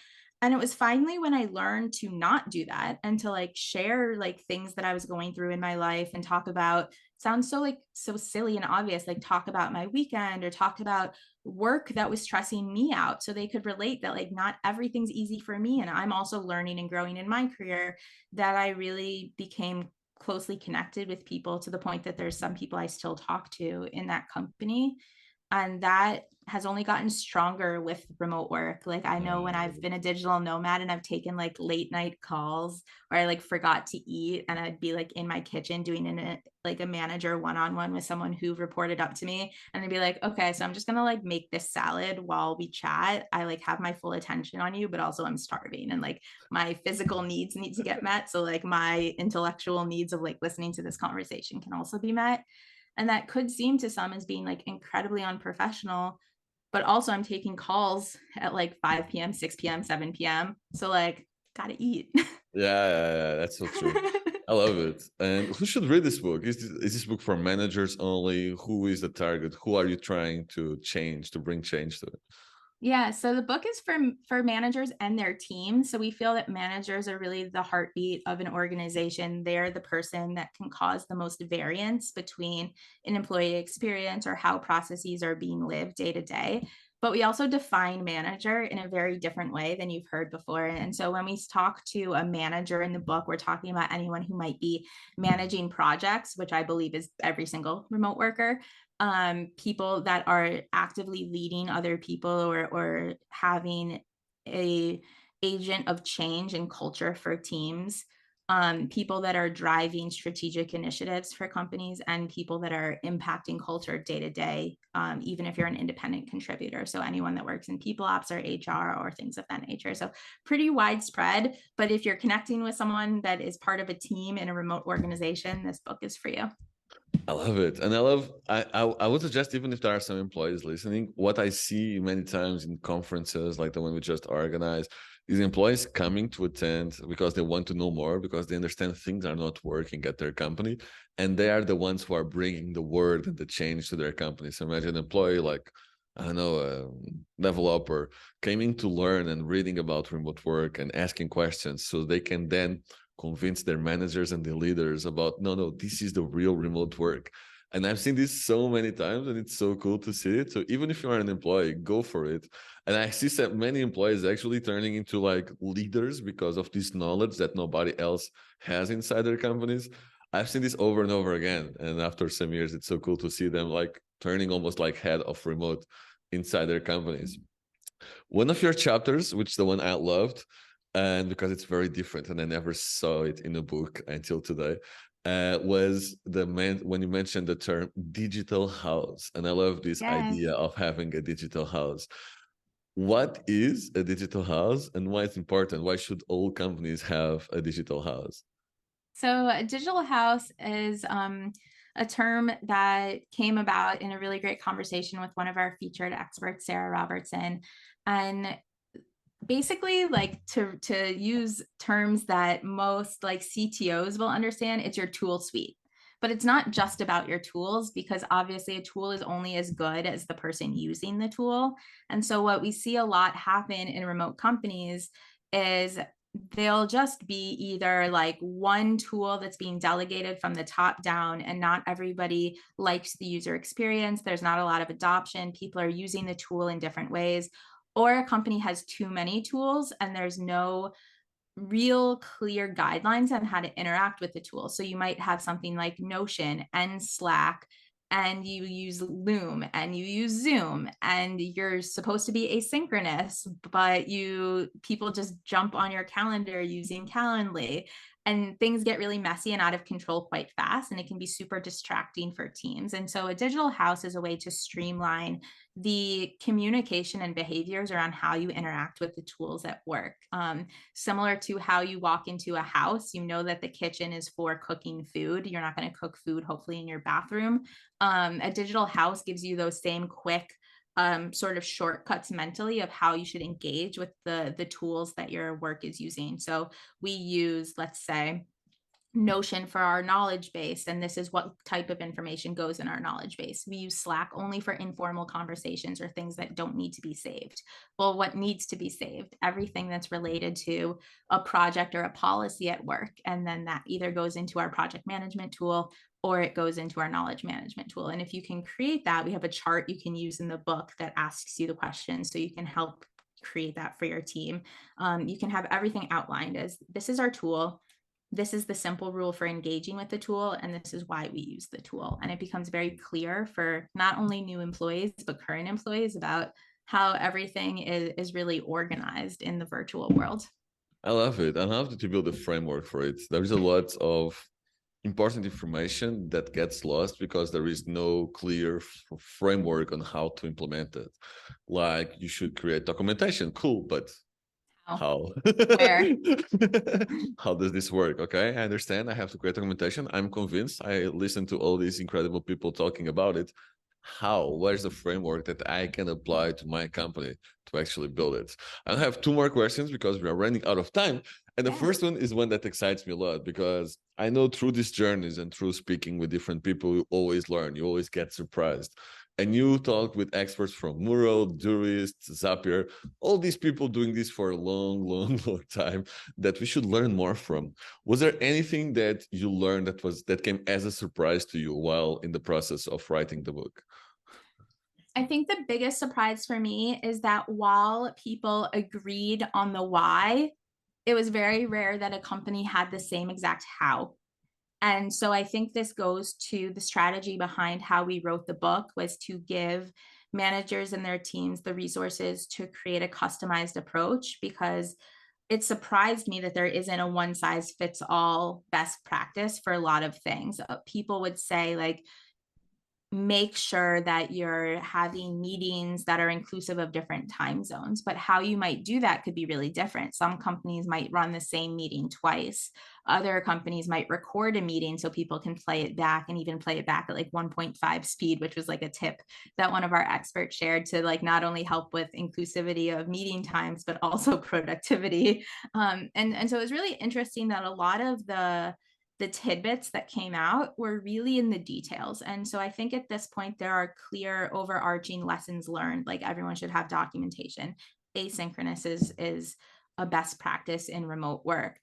And it was finally when I learned to not do that and to like share like things that I was going through in my life and talk about, sounds so like so silly and obvious, like talk about my weekend or talk about work that was stressing me out, so they could relate that like not everything's easy for me and I'm also learning and growing in my career, that I really became closely connected with people to the point that there's some people I still talk to in that company. And that has only gotten stronger with remote work. Like I know when I've been a digital nomad and I've taken like late night calls where I like forgot to eat and I'd be like in my kitchen doing like a manager one-on-one with someone who reported up to me, and I'd be like, okay, so I'm just gonna like make this salad while we chat. I like have my full attention on you, but also I'm starving and like my physical needs need to get met. So like my intellectual needs of like listening to this conversation can also be met. And that could seem to some as being like incredibly unprofessional, but also I'm taking calls at like 5 p.m., 6 p.m., 7 p.m. So like gotta eat.
Yeah, that's so true. I love it. And who should read this book? Is this book for managers only? Who is the target? Who are you trying to change, to bring change to it?
Yeah, so the book is for managers and their teams. So we feel that managers are really the heartbeat of an organization. They're the person that can cause the most variance between an employee experience or how processes are being lived day to day. But we also define manager in a very different way than you've heard before. And so when we talk to a manager in the book, we're talking about anyone who might be managing projects, which I believe is every single remote worker, people that are actively leading other people or having a agent of change and culture for teams, people that are driving strategic initiatives for companies, and people that are impacting culture day to day, even if you're an independent contributor. So anyone that works in people ops or HR or things of that nature. So pretty widespread. But if you're connecting with someone that is part of a team in a remote organization, this book is for you.
I love it. And I would suggest, even if there are some employees listening, what I see many times in conferences like the one we just organized is employees coming to attend because they want to know more, because they understand things are not working at their company. And they are the ones who are bringing the word and the change to their company. So imagine an employee like, I don't know, a developer came in to learn and reading about remote work and asking questions so they can then convince their managers and the leaders about, no, this is the real remote work. And I've seen this so many times, and it's so cool to see it. So even if you are an employee, go for it. And I see so many employees actually turning into like leaders because of this knowledge that nobody else has inside their companies. I've seen this over and over again, and after some years it's so cool to see them like turning almost like head of remote inside their companies. One of your chapters, which is the one I loved, and because it's very different, and I never saw it in a book until today, was when you mentioned the term digital house, and I love this
Yes.
idea of having a digital house. What is a digital house, and why it's important? Why should all companies have a digital house?
So a digital house is a term that came about in a really great conversation with one of our featured experts, Sarah Robertson. And basically, like to use terms that most like CTOs will understand, it's your tool suite. But it's not just about your tools, because obviously a tool is only as good as the person using the tool. And so what we see a lot happen in remote companies is they'll just be either like one tool that's being delegated from the top down, and not everybody likes the user experience. There's not a lot of adoption. People are using the tool in different ways, or a company has too many tools and there's no real clear guidelines on how to interact with the tool. So you might have something like Notion and Slack, and you use Loom and you use Zoom, and you're supposed to be asynchronous, but people just jump on your calendar using Calendly, and things get really messy and out of control quite fast, and it can be super distracting for teams. And so a digital house is a way to streamline the communication and behaviors around how you interact with the tools at work. Similar to how you walk into a house, you know that the kitchen is for cooking food. You're not going to cook food, hopefully, in your bathroom. A digital house gives you those same quick sort of shortcuts mentally of how you should engage with the tools that your work is using. So we use, let's say, Notion for our knowledge base, and this is what type of information goes in our knowledge base. We use Slack only for informal conversations or things that don't need to be saved. Well, what needs to be saved? Everything that's related to a project or a policy at work. And then that either goes into our project management tool or it goes into our knowledge management tool. And if you can create that, we have a chart you can use in the book that asks you the questions so you can help create that for your team. You can have everything outlined as this is our tool, this is the simple rule for engaging with the tool, and this is why we use the tool. And it becomes very clear for not only new employees, but current employees about how everything is really organized in the virtual world.
I love it. I love that you build a framework for it. There is a lot of important information that gets lost because there is no clear framework on how to implement it. Like you should create documentation, cool, but how?
Where?
How does this work? Okay, I understand. I have to create documentation. I'm convinced. I listen to all these incredible people talking about it. How? Where's the framework that I can apply to my company to actually build it? I have two more questions because we are running out of time. And the first one is one that excites me a lot because I know through these journeys and through speaking with different people, you always learn, you always get surprised. And you talk with experts from Mural, Durist, Zapier, all these people doing this for a long, long, long time that we should learn more from. Was there anything that you learned that came as a surprise to you while in the process of writing the book?
I think the biggest surprise for me is that while people agreed on the why, it was very rare that a company had the same exact how. And so I think this goes to the strategy behind how we wrote the book was to give managers and their teams the resources to create a customized approach, because it surprised me that there isn't a one size fits all best practice for a lot of things. People would say, like, make sure that you're having meetings that are inclusive of different time zones. But how you might do that could be really different. Some companies might run the same meeting twice. Other companies might record a meeting so people can play it back, and even play it back at like 1.5 speed, which was like a tip that one of our experts shared to like not only help with inclusivity of meeting times, but also productivity. And so it was really interesting that a lot of the tidbits that came out were really in the details. And so I think at this point, there are clear overarching lessons learned. Like everyone should have documentation. Asynchronous is a best practice in remote work.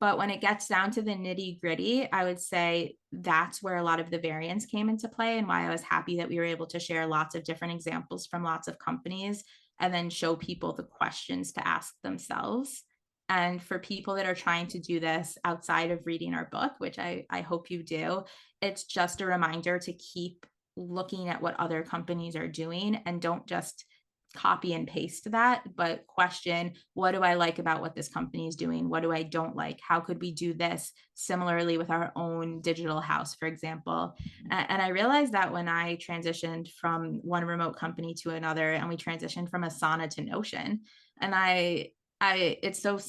But when it gets down to the nitty gritty, I would say that's where a lot of the variance came into play, and why I was happy that we were able to share lots of different examples from lots of companies and then show people the questions to ask themselves. And for people that are trying to do this outside of reading our book, which I hope you do, it's just a reminder to keep looking at what other companies are doing, and don't just copy and paste that, but question, what do I like about what this company is doing? What do I don't like? How could we do this similarly with our own digital house, for example? And I realized that when I transitioned from one remote company to another, and we transitioned from Asana to Notion, and it's so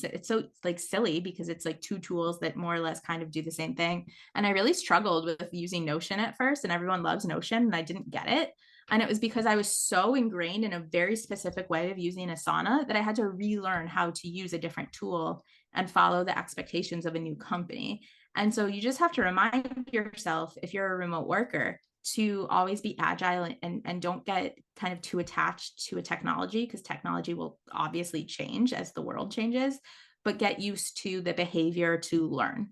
like silly because it's like two tools that more or less kind of do the same thing. And I really struggled with using Notion at first, and everyone loves Notion, and I didn't get it. And it was because I was so ingrained in a very specific way of using Asana that I had to relearn how to use a different tool and follow the expectations of a new company. And so you just have to remind yourself, if you're a remote worker, to always be agile, and don't get kind of too attached to a technology, because technology will obviously change as the world changes, but get used to the behavior to learn.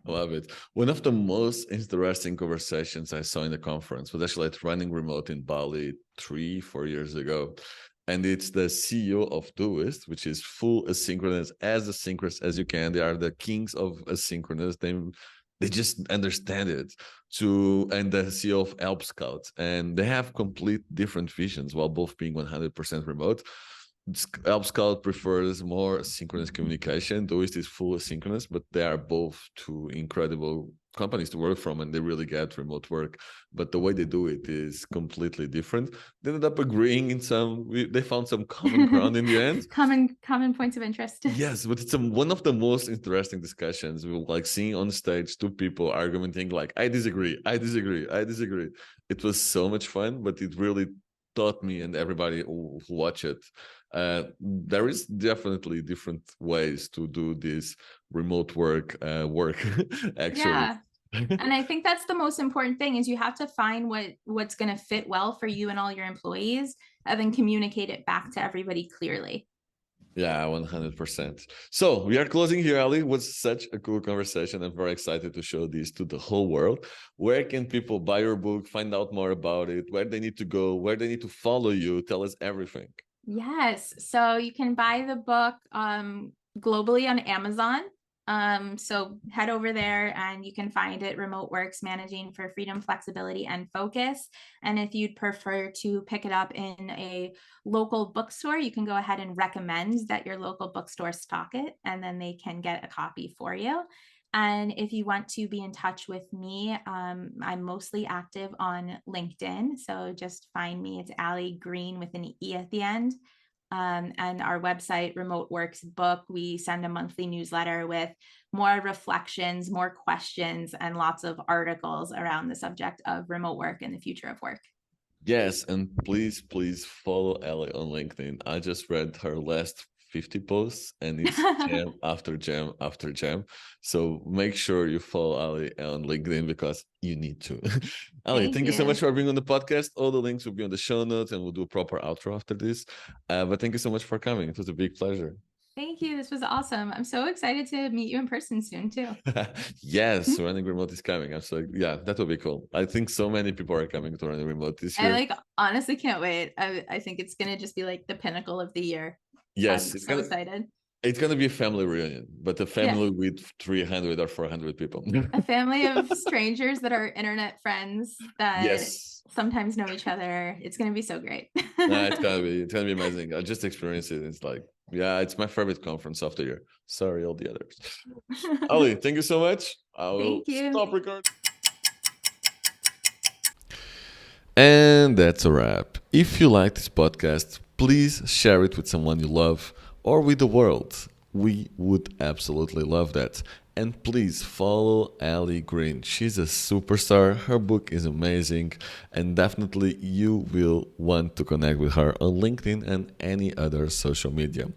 I love it. One of the most interesting conversations I saw in the conference was actually at running remote in Bali 3-4 years ago. And it's the CEO of Doist, which is full asynchronous, as asynchronous as you can. They are the kings of asynchronous. They just understand it. And the CEO of Help Scout. And they have complete different visions while both being 100% remote. Help Scout prefers more synchronous communication. Doist is full asynchronous, but they are both two incredible companies to work from, and they really get remote work. But the way they do it is completely different. They ended up agreeing in they found some common ground in the end.
Common points of interest.
Yes, but it's one of the most interesting discussions. We were like seeing on stage two people arguing like, I disagree, I disagree, I disagree. It was so much fun, but it really taught me and everybody who watch it, there is definitely different ways to do this remote work actually.
Yeah. And I think that's the most important thing is you have to find what's going to fit well for you and all your employees and then communicate it back to everybody clearly.
Yeah, 100%. So we are closing here, Ali. It was such a cool conversation. I'm very excited to show this to the whole world. Where can people buy your book, find out more about it, where they need to go, where they need to follow you? Tell us everything.
Yes. So you can buy the book globally on Amazon. So head over there and you can find it, Remote Works Managing for Freedom, Flexibility, and Focus. And if you'd prefer to pick it up in a local bookstore, you can go ahead and recommend that your local bookstore stock it, and then they can get a copy for you. And if you want to be in touch with me, I'm mostly active on LinkedIn. So just find me. It's Ali Greene with an E at the end. And our website, Remote Works Book, we send a monthly newsletter with more reflections, more questions, and lots of articles around the subject of remote work and the future of work.
Yes, and please follow Ali on LinkedIn. I just read her last 50 posts and it's jam after jam after jam. So make sure you follow Ali on LinkedIn because you need to. Ali, thank you so much for being on the podcast. All the links will be on the show notes and we'll do a proper outro after this. But thank you so much for coming. It was a big pleasure.
Thank you. This was awesome. I'm so excited to meet you in person soon too.
Yes, Running Remote is coming. I'm so, yeah, that will be cool. I think so many people are coming to Running Remote this year.
I honestly can't wait. I think it's going to just be like the pinnacle of the year.
Yes,
I'm so excited.
It's going to be a family reunion, but a family with 300 or 400 people.
A family of strangers that are internet friends that sometimes know each other. It's going to be so great.
It's going to be amazing. I just experienced it. It's like, yeah, it's my favorite conference of the year. Sorry, all the others. Ali, thank you so much. I will stop recording. And that's a wrap. If you like this podcast, please share it with someone you love or with the world. We would absolutely love that. And please follow Ali Greene. She's a superstar. Her book is amazing. And definitely you will want to connect with her on LinkedIn and any other social media.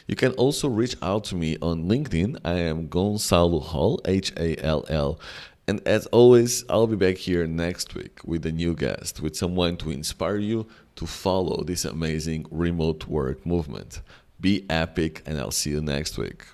You can also reach out to me on LinkedIn. I am Gonçalo Hall, Hall. And as always, I'll be back here next week with a new guest, with someone to inspire you to follow this amazing remote work movement. Be epic, and I'll see you next week.